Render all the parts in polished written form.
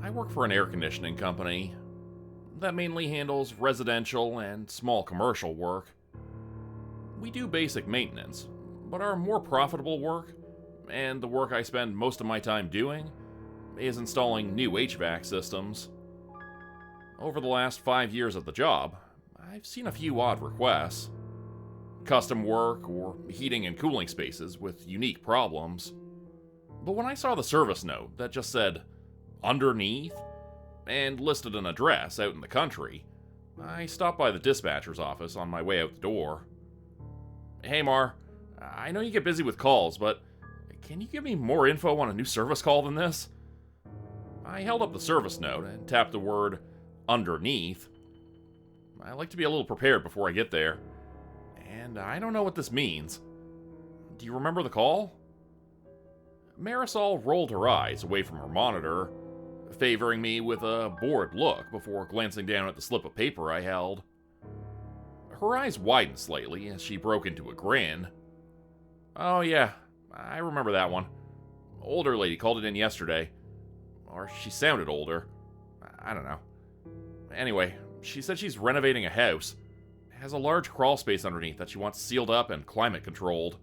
I work for an air conditioning company that mainly handles residential and small commercial work. We do basic maintenance, but our more profitable work, and the work I spend most of my time doing, is installing new HVAC systems. Over the last 5 years at the job, I've seen a few odd requests. Custom work or heating and cooling spaces with unique problems. But when I saw the service note that just said, underneath, and listed an address out in the country, I stopped by the dispatcher's office on my way out the door. Hey Mar, I know you get busy with calls, but can you give me more info on a new service call than this? I held up the service note and tapped the word underneath. I like to be a little prepared before I get there, and I don't know what this means. Do you remember the call? Marisol rolled her eyes away from her monitor, favoring me with a bored look before glancing down at the slip of paper I held. Her eyes widened slightly as she broke into a grin. Oh yeah, I remember that one. Older lady called it in yesterday. Or she sounded older. I don't know. Anyway, she said she's renovating a house. It has a large crawl space underneath that she wants sealed up and climate controlled.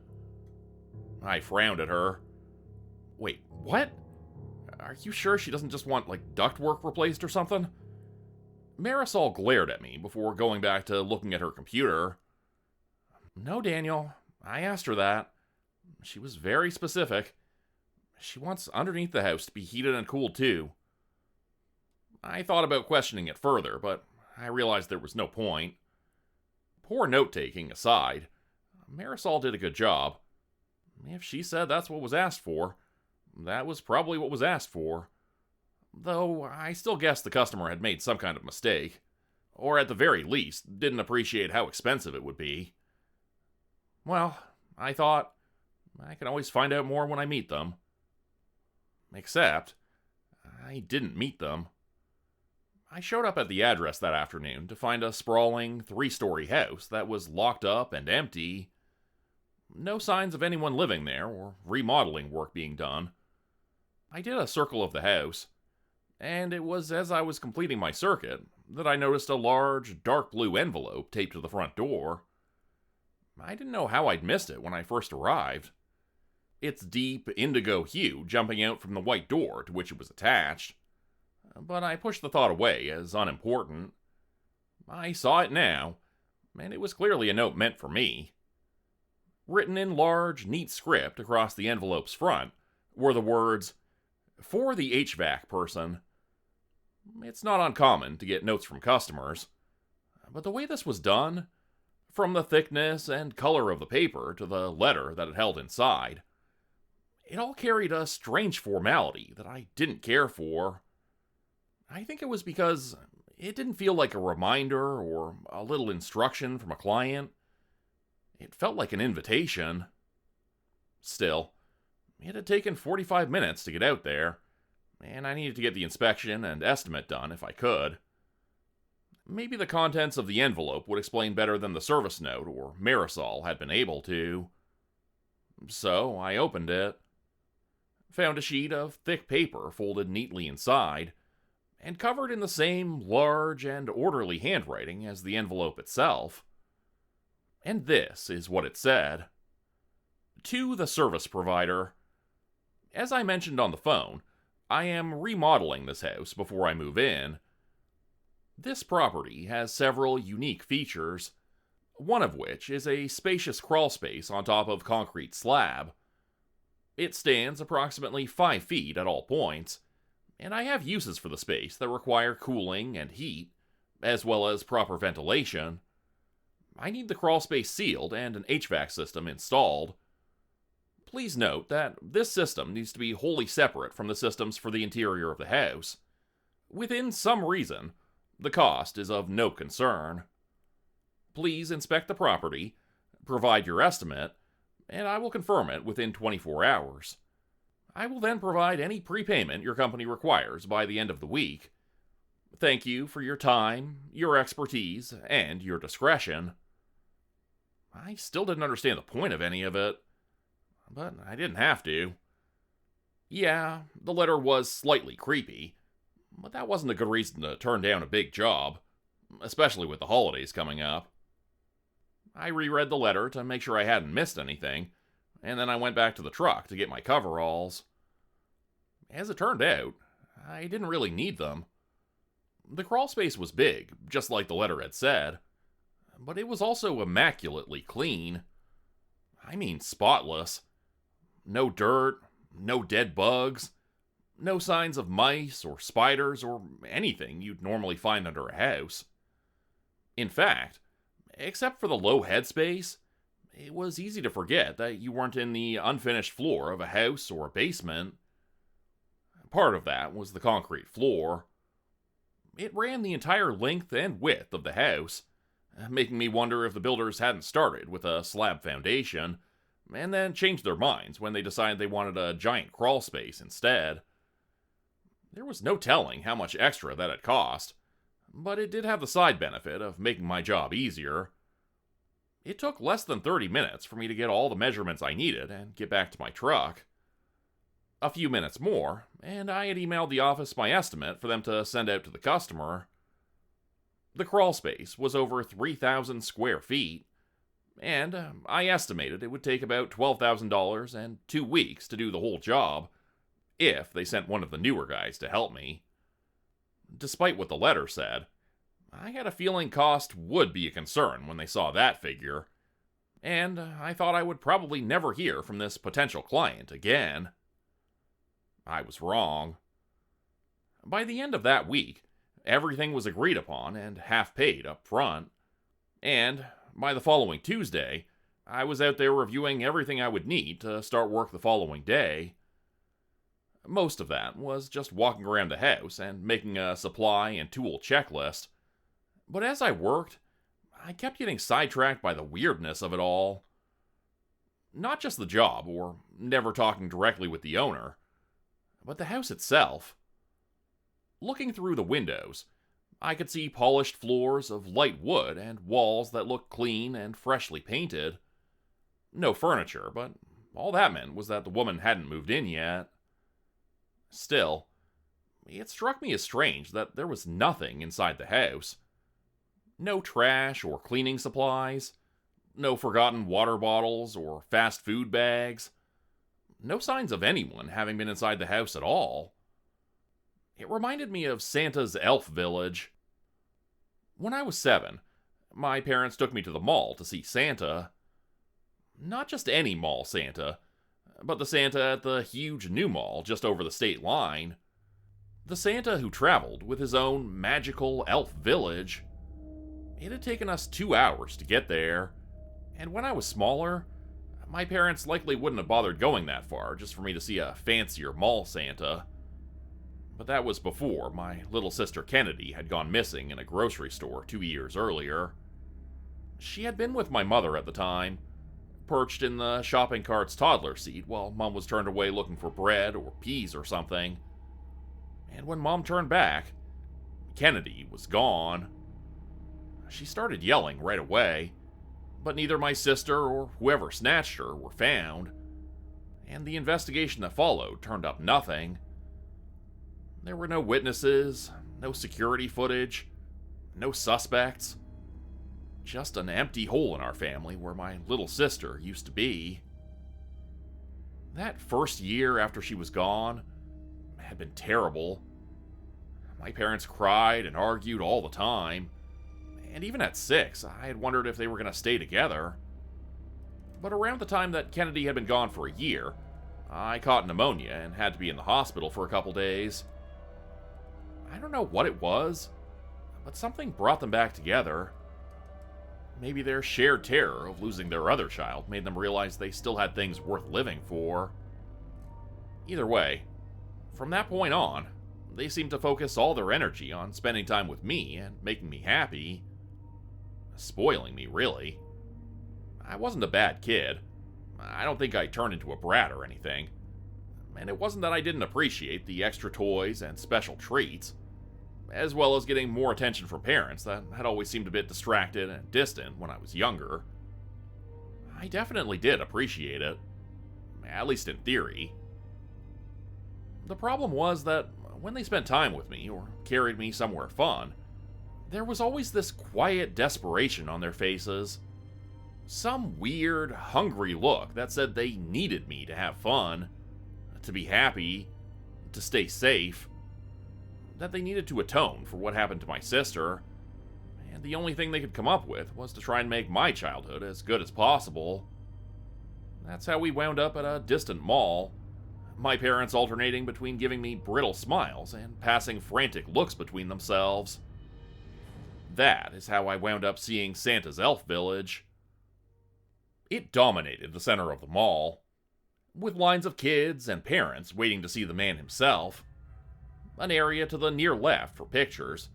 I frowned at her. Wait, what? Are you sure she doesn't just want, ductwork replaced or something? Marisol glared at me before going back to looking at her computer. No, Daniel. I asked her that. She was very specific. She wants underneath the house to be heated and cooled too. I thought about questioning it further, but I realized there was no point. Poor note-taking aside, Marisol did a good job. If she said that's what was asked for, that was probably what was asked for. Though I still guessed the customer had made some kind of mistake, or at the very least, didn't appreciate how expensive it would be. Well, I thought, I can always find out more when I meet them. Except, I didn't meet them. I showed up at the address that afternoon to find a sprawling 3-story house that was locked up and empty. No signs of anyone living there or remodeling work being done. I did a circle of the house, and it was as I was completing my circuit that I noticed a large, dark blue envelope taped to the front door. I didn't know how I'd missed it when I first arrived. Its deep indigo hue jumping out from the white door to which it was attached. But I pushed the thought away as unimportant. I saw it now, and it was clearly a note meant for me. Written in large, neat script across the envelope's front were the words, "For the HVAC person." It's not uncommon to get notes from customers, but the way this was done, from the thickness and color of the paper to the letter that it held inside, it all carried a strange formality that I didn't care for. I think it was because it didn't feel like a reminder or a little instruction from a client. It felt like an invitation. Still, it had taken 45 minutes to get out there, and I needed to get the inspection and estimate done if I could. Maybe the contents of the envelope would explain better than the service note or Marisol had been able to. So I opened it, found a sheet of thick paper folded neatly inside, and covered in the same large and orderly handwriting as the envelope itself. And this is what it said. To the service provider. As I mentioned on the phone, I am remodeling this house before I move in. This property has several unique features, one of which is a spacious crawl space on top of concrete slab. It stands approximately 5 feet at all points, and I have uses for the space that require cooling and heat, as well as proper ventilation. I need the crawl space sealed and an HVAC system installed. Please note that this system needs to be wholly separate from the systems for the interior of the house. Within some reason, the cost is of no concern. Please inspect the property, provide your estimate, and I will confirm it within 24 hours. I will then provide any prepayment your company requires by the end of the week. Thank you for your time, your expertise, and your discretion. I still didn't understand the point of any of it, but I didn't have to. Yeah, the letter was slightly creepy, But that wasn't a good reason to turn down a big job, especially with the holidays coming up. I reread the letter to make sure I hadn't missed anything, and then I went back to the truck to get my coveralls. As it turned out, I didn't really need them. The crawl space was big, just like the letter had said, but it was also immaculately clean. I mean spotless. No dirt, no dead bugs, no signs of mice or spiders or anything you'd normally find under a house. In fact, except for the low headspace, it was easy to forget that you weren't in the unfinished floor of a house or a basement. Part of that was the concrete floor. It ran the entire length and width of the house, making me wonder if the builders hadn't started with a slab foundation, and then changed their minds when they decided they wanted a giant crawl space instead. There was no telling how much extra that had cost, but it did have the side benefit of making my job easier. It took less than 30 minutes for me to get all the measurements I needed and get back to my truck. A few minutes more, and I had emailed the office my estimate for them to send out to the customer. The crawl space was over 3,000 square feet, and I estimated it would take about $12,000 and 2 weeks to do the whole job, if they sent one of the newer guys to help me. Despite what the letter said, I had a feeling cost would be a concern when they saw that figure, and I thought I would probably never hear from this potential client again. I was wrong. By the end of that week, everything was agreed upon and half paid up front, and by the following Tuesday, I was out there reviewing everything I would need to start work the following day. Most of that was just walking around the house and making a supply and tool checklist, but as I worked, I kept getting sidetracked by the weirdness of it all. Not just the job, or never talking directly with the owner, but the house itself. Looking through the windows, I could see polished floors of light wood and walls that looked clean and freshly painted. No furniture, but all that meant was that the woman hadn't moved in yet. Still, it struck me as strange that there was nothing inside the house. No trash or cleaning supplies, no forgotten water bottles or fast food bags. No signs of anyone having been inside the house at all. It reminded me of Santa's elf village. When I was 7, my parents took me to the mall to see Santa. Not just any mall Santa, but the Santa at the huge new mall just over the state line. The Santa who traveled with his own magical elf village. It had taken us 2 hours to get there, and when I was smaller, my parents likely wouldn't have bothered going that far just for me to see a fancier mall Santa. But that was before my little sister Kennedy had gone missing in a grocery store 2 years earlier. She had been with my mother at the time, perched in the shopping cart's toddler seat while Mom was turned away looking for bread or peas or something. And when Mom turned back, Kennedy was gone. She started yelling right away, but neither my sister or whoever snatched her were found, and the investigation that followed turned up nothing. There were no witnesses, no security footage, no suspects. Just an empty hole in our family where my little sister used to be. That first year after she was gone had been terrible. My parents cried and argued all the time, and even at 6, I had wondered if they were going to stay together. But around the time that Kennedy had been gone for a year, I caught pneumonia and had to be in the hospital for a couple days. I don't know what it was, but something brought them back together. Maybe their shared terror of losing their other child made them realize they still had things worth living for. Either way, from that point on, they seemed to focus all their energy on spending time with me and making me happy. Spoiling me, really. I wasn't a bad kid. I don't think I turned into a brat or anything. And it wasn't that I didn't appreciate the extra toys and special treats, as well as getting more attention from parents that had always seemed a bit distracted and distant when I was younger. I definitely did appreciate it, at least in theory. The problem was that when they spent time with me or carried me somewhere fun, there was always this quiet desperation on their faces. Some weird, hungry look that said they needed me to have fun, to be happy, to stay safe, that they needed to atone for what happened to my sister, and the only thing they could come up with was to try and make my childhood as good as possible. That's how we wound up at a distant mall, my parents alternating between giving me brittle smiles and passing frantic looks between themselves. That is how I wound up seeing Santa's Elf Village. It dominated the center of the mall, with lines of kids and parents waiting to see the man himself, an area to the near left for pictures,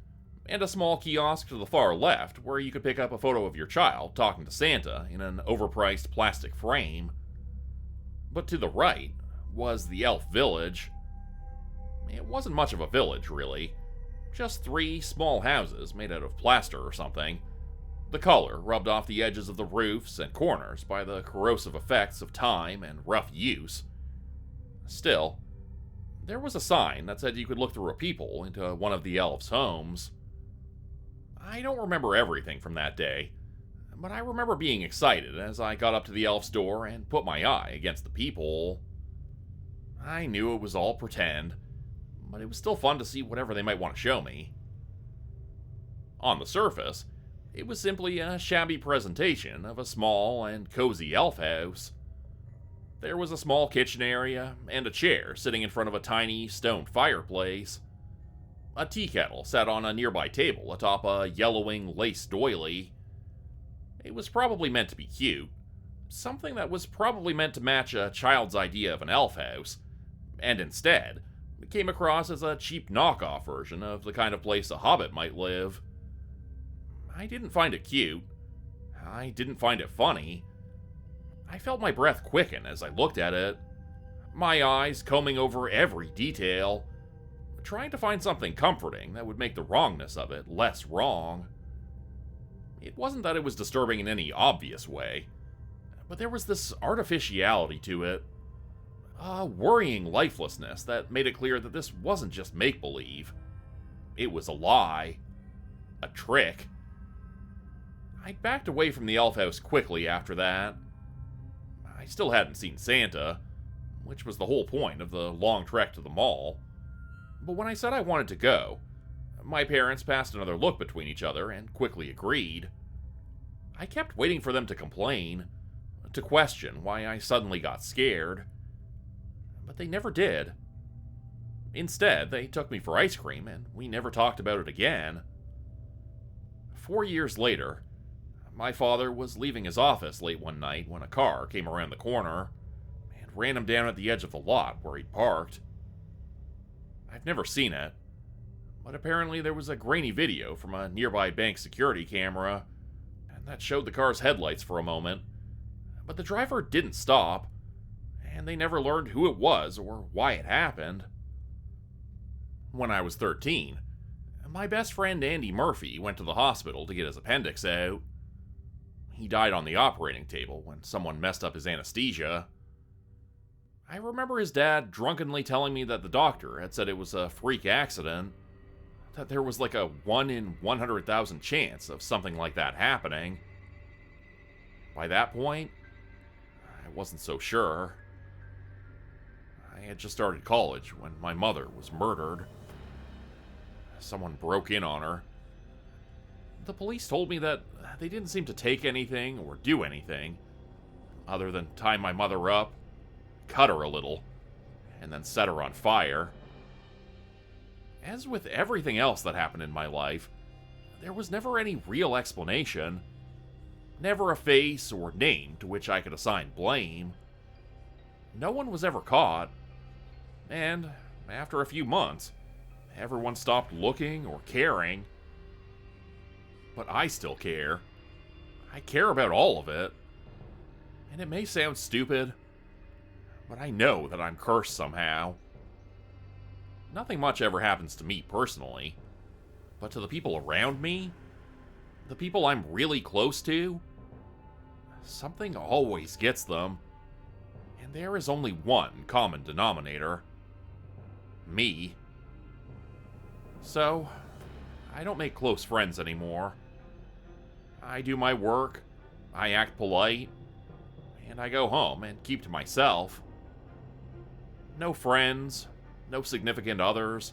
and a small kiosk to the far left where you could pick up a photo of your child talking to Santa in an overpriced plastic frame. But to the right was the Elf Village. It wasn't much of a village, really. Just 3 small houses made out of plaster or something, the color rubbed off the edges of the roofs and corners by the corrosive effects of time and rough use. Still, there was a sign that said you could look through a peephole into one of the elves' homes. I don't remember everything from that day, but I remember being excited as I got up to the elf's door and put my eye against the peephole. I knew it was all pretend, but it was still fun to see whatever they might want to show me. On the surface, it was simply a shabby presentation of a small and cozy elf house. There was a small kitchen area and a chair sitting in front of a tiny stone fireplace. A tea kettle sat on a nearby table atop a yellowing lace doily. It was probably meant to be cute, something that was probably meant to match a child's idea of an elf house, and instead, it came across as a cheap knockoff version of the kind of place a hobbit might live. I didn't find it cute. I didn't find it funny. I felt my breath quicken as I looked at it, my eyes combing over every detail, trying to find something comforting that would make the wrongness of it less wrong. It wasn't that it was disturbing in any obvious way, but there was this artificiality to it, a worrying lifelessness that made it clear that this wasn't just make-believe. It was a lie. A trick. I backed away from the elf house quickly after that. I still hadn't seen Santa, which was the whole point of the long trek to the mall. But when I said I wanted to go, my parents passed another look between each other and quickly agreed. I kept waiting for them to complain, to question why I suddenly got scared. But they never did. Instead, they took me for ice cream, and we never talked about it again. 4 years later, my father was leaving his office late one night when a car came around the corner and ran him down at the edge of the lot where he'd parked. I've never seen it, but apparently there was a grainy video from a nearby bank security camera, and that showed the car's headlights for a moment, but the driver didn't stop, and they never learned who it was or why it happened. When I was 13, my best friend Andy Murphy went to the hospital to get his appendix out. He died on the operating table when someone messed up his anesthesia. I remember his dad drunkenly telling me that the doctor had said it was a freak accident, that there was like a 1 in 100,000 chance of something like that happening. By that point, I wasn't so sure. I had just started college when my mother was murdered. Someone broke in on her. The police told me that they didn't seem to take anything or do anything, other than tie my mother up, cut her a little, and then set her on fire. As with everything else that happened in my life, there was never any real explanation, never a face or name to which I could assign blame. No one was ever caught, and after a few months, everyone stopped looking or caring. But I still care. I care about all of it. And it may sound stupid, but I know that I'm cursed somehow. Nothing much ever happens to me personally, but to the people around me, the people I'm really close to, something always gets them, and there is only one common denominator. Me. So, I don't make close friends anymore. I do my work, I act polite, and I go home and keep to myself. No friends, no significant others,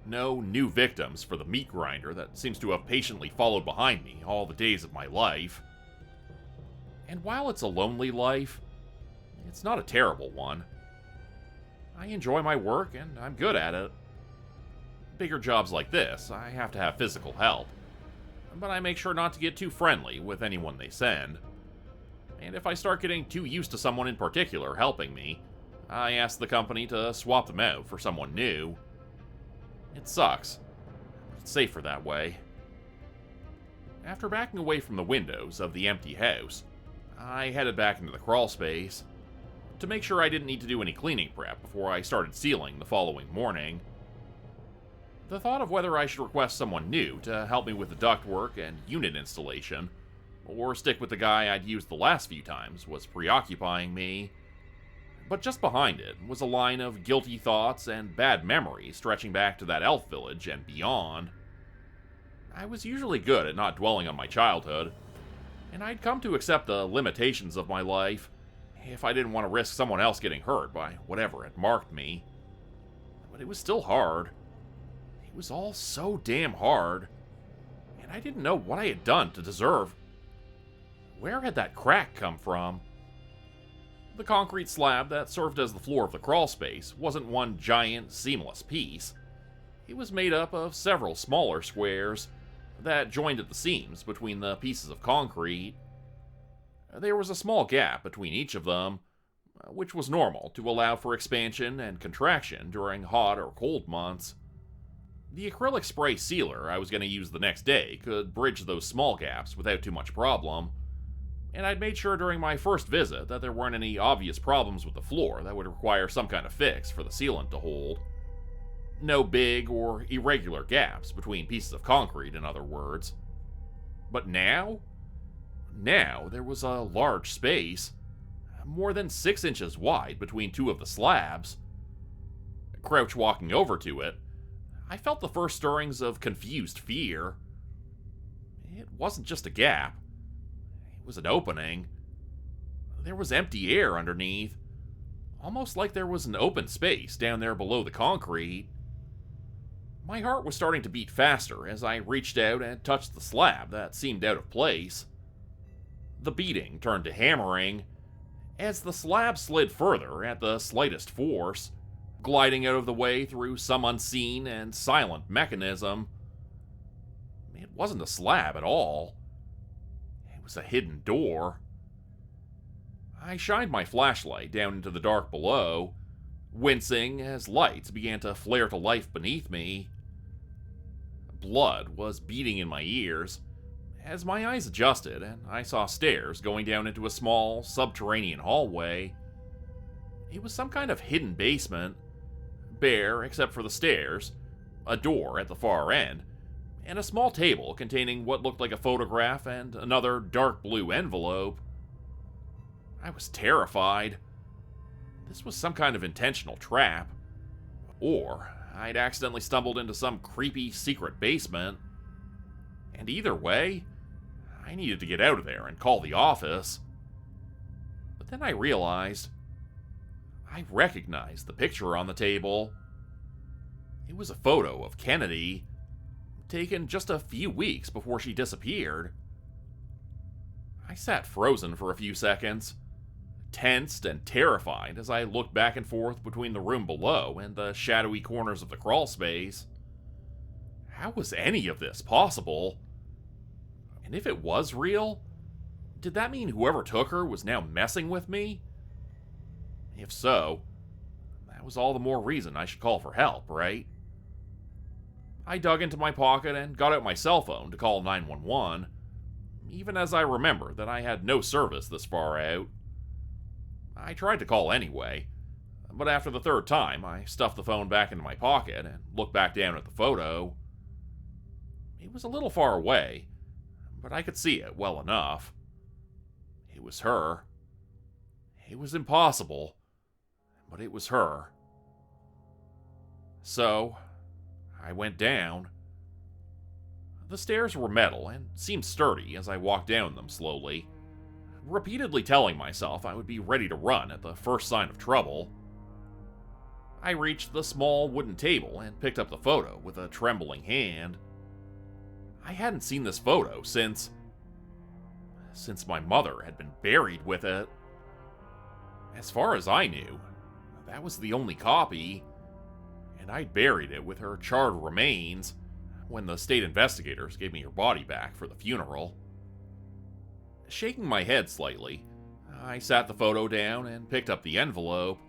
no new victims for the meat grinder that seems to have patiently followed behind me all the days of my life. And while it's a lonely life, it's not a terrible one. I enjoy my work and I'm good at it. Bigger jobs like this, I have to have physical help, but I make sure not to get too friendly with anyone they send. And if I start getting too used to someone in particular helping me, I ask the company to swap them out for someone new. It sucks, but it's safer that way. After backing away from the windows of the empty house, I headed back into the crawl space to make sure I didn't need to do any cleaning prep before I started sealing the following morning. The thought of whether I should request someone new to help me with the ductwork and unit installation, or stick with the guy I'd used the last few times, was preoccupying me. But just behind it was a line of guilty thoughts and bad memories stretching back to that elf village and beyond. I was usually good at not dwelling on my childhood, and I'd come to accept the limitations of my life if I didn't want to risk someone else getting hurt by whatever had marked me. But it was still hard. It was all so damn hard, and I didn't know what I had done to deserve. Where had that crack come from? The concrete slab that served as the floor of the crawl space wasn't one giant, seamless piece. It was made up of several smaller squares that joined at the seams between the pieces of concrete. There was a small gap between each of them, which was normal to allow for expansion and contraction during hot or cold months. The acrylic spray sealer I was going to use the next day could bridge those small gaps without too much problem, and I'd made sure during my first visit that there weren't any obvious problems with the floor that would require some kind of fix for the sealant to hold. No big or irregular gaps between pieces of concrete, in other words. But now there was a large space, more than 6 inches wide between two of the slabs. Crouch walking over to it, I felt the first stirrings of confused fear. It wasn't just a gap. It was an opening. There was empty air underneath, almost like there was an open space down there below the concrete. My heart was starting to beat faster as I reached out and touched the slab that seemed out of place. The beating turned to hammering as the slab slid further at the slightest force, gliding out of the way through some unseen and silent mechanism. It wasn't a slab at all. It was a hidden door. I shined my flashlight down into the dark below, wincing as lights began to flare to life beneath me. Blood was beating in my ears as my eyes adjusted and I saw stairs going down into a small, subterranean hallway. It was some kind of hidden basement, bare except for the stairs, a door at the far end, and a small table containing what looked like a photograph and another dark blue envelope. I was terrified. This was some kind of intentional trap. Or I'd accidentally stumbled into some creepy secret basement. And either way, I needed to get out of there and call the office. But then I realized I recognized the picture on the table. It was a photo of Kennedy, taken just a few weeks before she disappeared. I sat frozen for a few seconds, tensed and terrified as I looked back and forth between the room below and the shadowy corners of the crawl space. How was any of this possible? And if it was real, did that mean whoever took her was now messing with me? If so, that was all the more reason I should call for help, right? I dug into my pocket and got out my cell phone to call 911, even as I remembered that I had no service this far out. I tried to call anyway, but after the third time, I stuffed the phone back into my pocket and looked back down at the photo. It was a little far away, but I could see it well enough. It was her. It was impossible, but it was her. So, I went down. The stairs were metal and seemed sturdy as I walked down them slowly, repeatedly telling myself I would be ready to run at the first sign of trouble. I reached the small wooden table and picked up the photo with a trembling hand. I hadn't seen this photo since my mother had been buried with it. As far as I knew, that was the only copy, and I'd buried it with her charred remains when the state investigators gave me her body back for the funeral. Shaking my head slightly, I sat the photo down and picked up the envelope.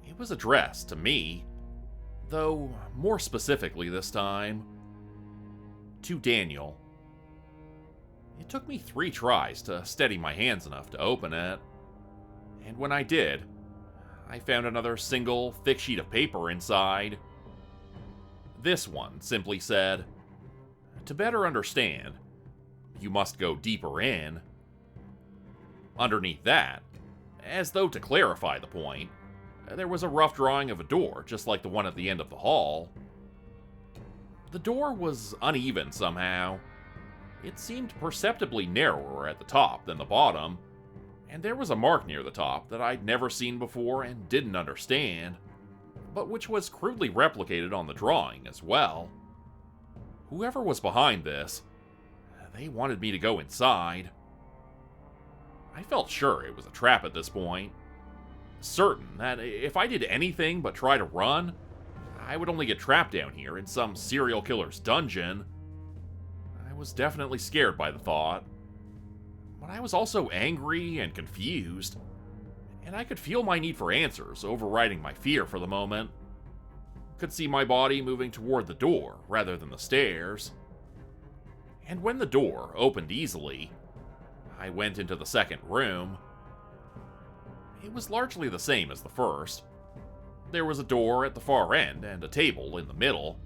It was addressed to me, though more specifically this time, to Daniel. It took me 3 tries to steady my hands enough to open it, and when I did, I found another single, thick sheet of paper inside. This one simply said, "To better understand, you must go deeper in." Underneath that, as though to clarify the point, there was a rough drawing of a door just like the one at the end of the hall. The door was uneven somehow. It seemed perceptibly narrower at the top than the bottom, and there was a mark near the top that I'd never seen before and didn't understand, but which was crudely replicated on the drawing as well. Whoever was behind this, they wanted me to go inside. I felt sure it was a trap at this point, certain that if I did anything but try to run, I would only get trapped down here in some serial killer's dungeon. I was definitely scared by the thought, but I was also angry and confused, and I could feel my need for answers overriding my fear for the moment. Could see my body moving toward the door rather than the stairs. And when the door opened easily, I went into the second room. It was largely the same as the first. There was a door at the far end and a table in the middle.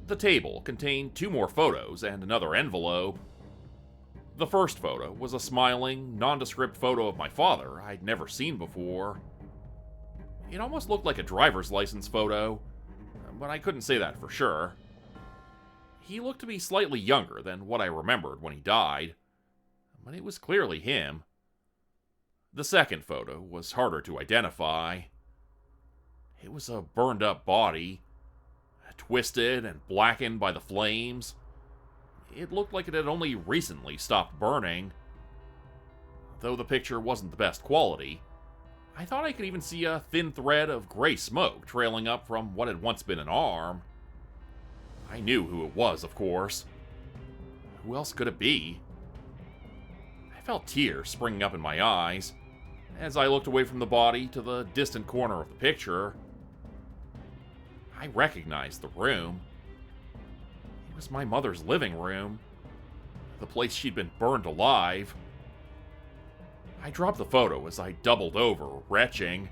The table contained 2 more photos and another envelope. The first photo was a smiling, nondescript photo of my father I'd never seen before. It almost looked like a driver's license photo, but I couldn't say that for sure. He looked to be slightly younger than what I remembered when he died, but it was clearly him. The second photo was harder to identify. It was a burned-up body, twisted and blackened by the flames. It looked like it had only recently stopped burning. Though the picture wasn't the best quality, I thought I could even see a thin thread of gray smoke trailing up from what had once been an arm. I knew who it was, of course. Who else could it be? I felt tears springing up in my eyes as I looked away from the body to the distant corner of the picture. I recognized the room. It was my mother's living room, the place she'd been burned alive. I dropped the photo as I doubled over, retching.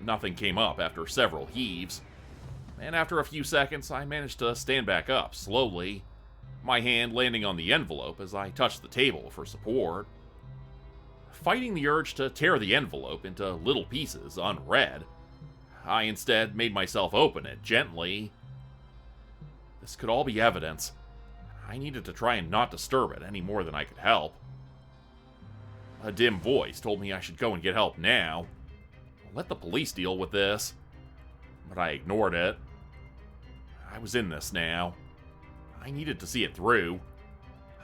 Nothing came up after several heaves, and after a few seconds I managed to stand back up slowly, my hand landing on the envelope as I touched the table for support. Fighting the urge to tear the envelope into little pieces unread, I instead made myself open it gently. This could all be evidence. I needed to try and not disturb it any more than I could help. A dim voice told me I should go and get help now. Let the police deal with this. But I ignored it. I was in this now. I needed to see it through.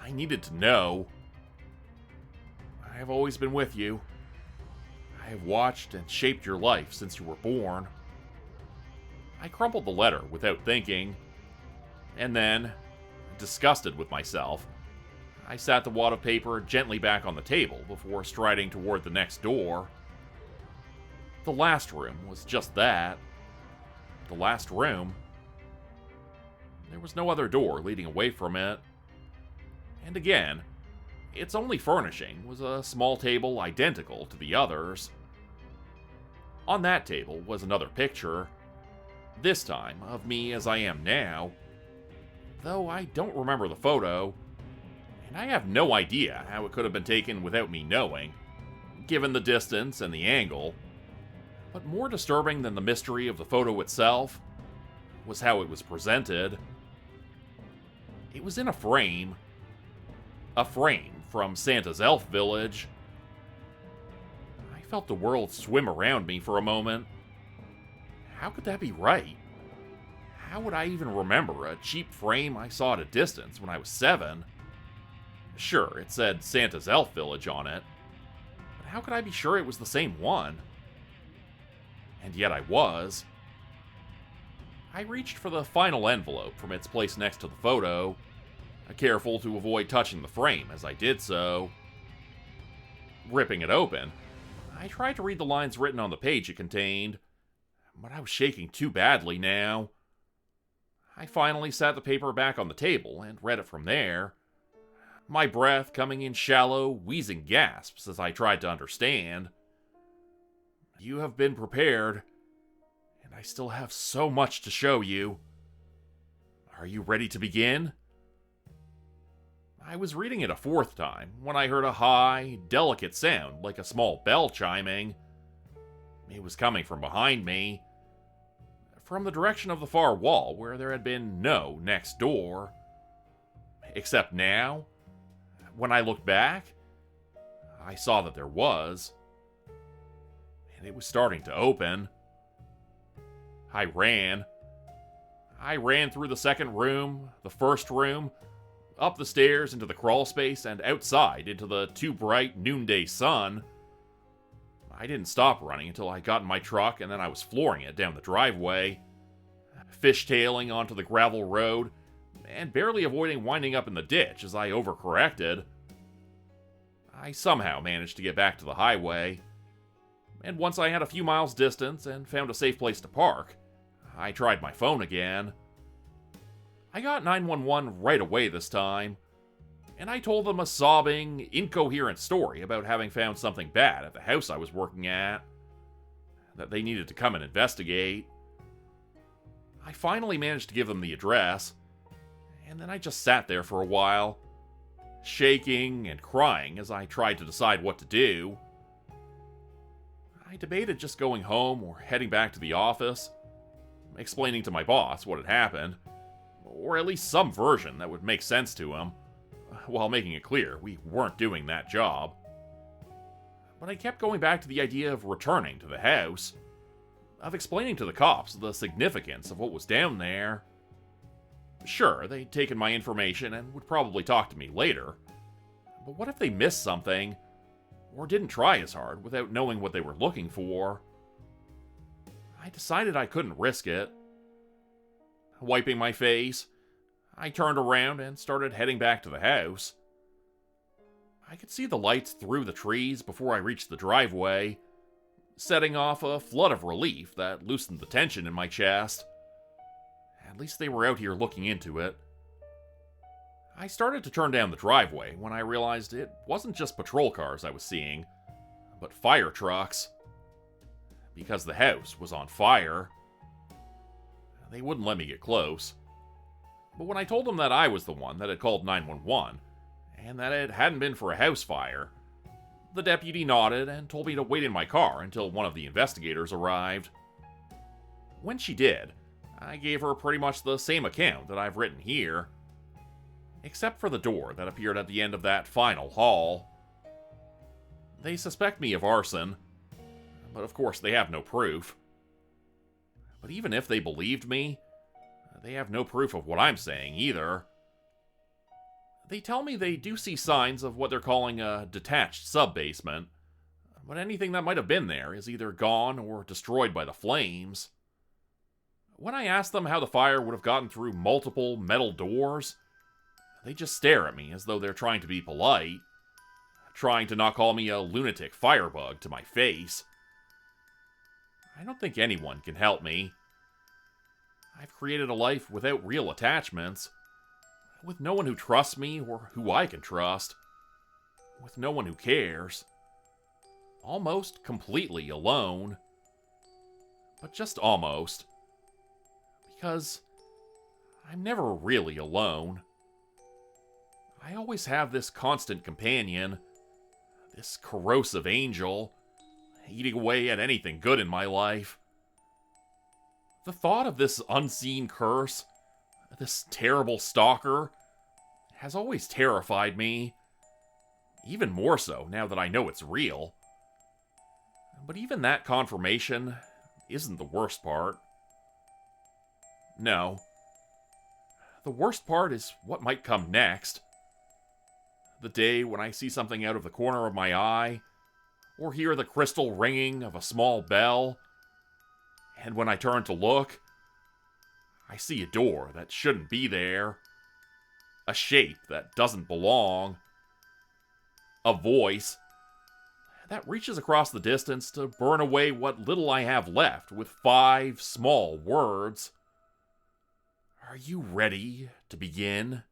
I needed to know. I have always been with you. I have watched and shaped your life since you were born. I crumpled the letter without thinking, and then, disgusted with myself, I sat the wad of paper gently back on the table before striding toward the next door. The last room was just that. The last room. There was no other door leading away from it. And again, its only furnishing was a small table identical to the others. On that table was another picture, this time of me as I am now, though I don't remember the photo, and I have no idea how it could have been taken without me knowing, given the distance and the angle. But more disturbing than the mystery of the photo itself was how it was presented. It was in a frame. A frame from Santa's elf village. I felt the world swim around me for a moment. How could that be right? How would I even remember a cheap frame I saw at a distance when I was 7? Sure, it said Santa's elf village on it, but how could I be sure it was the same one? And yet I was. I reached for the final envelope from its place next to the photo, careful to avoid touching the frame as I did so. Ripping it open, I tried to read the lines written on the page it contained, but I was shaking too badly now. I finally sat the paper back on the table and read it from there, my breath coming in shallow, wheezing gasps as I tried to understand. You have been prepared, and I still have so much to show you. Are you ready to begin? I was reading it a 4th time when I heard a high, delicate sound like a small bell chiming. It was coming from behind me, from the direction of the far wall where there had been no next door. Except now, when I looked back, I saw that there was. And it was starting to open. I ran. I ran through the second room, the first room, up the stairs into the crawl space, and outside into the too bright noonday sun. I didn't stop running until I got in my truck, and then I was flooring it down the driveway, fishtailing onto the gravel road, and barely avoiding winding up in the ditch as I overcorrected. I somehow managed to get back to the highway, and once I had a few miles distance and found a safe place to park, I tried my phone again. I got 911 right away this time, and I told them a sobbing, incoherent story about having found something bad at the house I was working at, that they needed to come and investigate. I finally managed to give them the address, and then I just sat there for a while, shaking and crying as I tried to decide what to do. I debated just going home or heading back to the office, explaining to my boss what had happened, or at least some version that would make sense to him, while making it clear we weren't doing that job. But I kept going back to the idea of returning to the house, of explaining to the cops the significance of what was down there. Sure, they'd taken my information and would probably talk to me later, but what if they missed something, or didn't try as hard without knowing what they were looking for? I decided I couldn't risk it. Wiping my face, I turned around and started heading back to the house. I could see the lights through the trees before I reached the driveway, setting off a flood of relief that loosened the tension in my chest. At least they were out here looking into it. I started to turn down the driveway when I realized it wasn't just patrol cars I was seeing, but fire trucks. Because the house was on fire. They wouldn't let me get close. But when I told them that I was the one that had called 911, and that it hadn't been for a house fire, the deputy nodded and told me to wait in my car until one of the investigators arrived. When she did, I gave her pretty much the same account that I've written here, except for the door that appeared at the end of that final hall. They suspect me of arson, but of course they have no proof. But even if they believed me, they have no proof of what I'm saying either. They tell me they do see signs of what they're calling a detached sub-basement, but anything that might have been there is either gone or destroyed by the flames. When I ask them how the fire would have gotten through multiple metal doors, they just stare at me as though they're trying to be polite, trying to not call me a lunatic firebug to my face. I don't think anyone can help me. I've created a life without real attachments, with no one who trusts me or who I can trust, with no one who cares. Almost completely alone. But just almost. Because I'm never really alone. I always have this constant companion, this corrosive angel, eating away at anything good in my life. The thought of this unseen curse, this terrible stalker, has always terrified me. Even more so now that I know it's real. But even that confirmation isn't the worst part. No. The worst part is what might come next. The day when I see something out of the corner of my eye, or hear the crystal ringing of a small bell, and when I turn to look, I see a door that shouldn't be there, a shape that doesn't belong, a voice that reaches across the distance to burn away what little I have left with 5 small words. Are you ready to begin?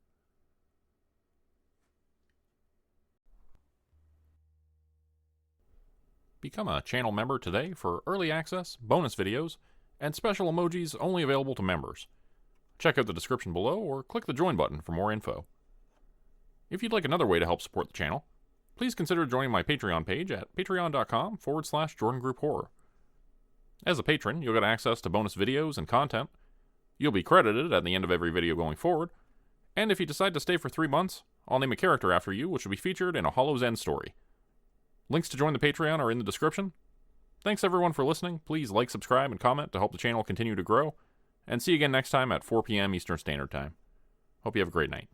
Become a channel member today for early access, bonus videos, and special emojis only available to members. Check out the description below or click the join button for more info. If you'd like another way to help support the channel, please consider joining my Patreon page at patreon.com/JordanGroupeHorror. As a patron, you'll get access to bonus videos and content. You'll be credited at the end of every video going forward, and if you decide to stay for 3 months, I'll name a character after you which will be featured in a Hollow's End story. Links to join the Patreon are in the description. Thanks everyone for listening. Please like, subscribe, and comment to help the channel continue to grow. And see you again next time at 4 p.m. Eastern Standard Time. Hope you have a great night.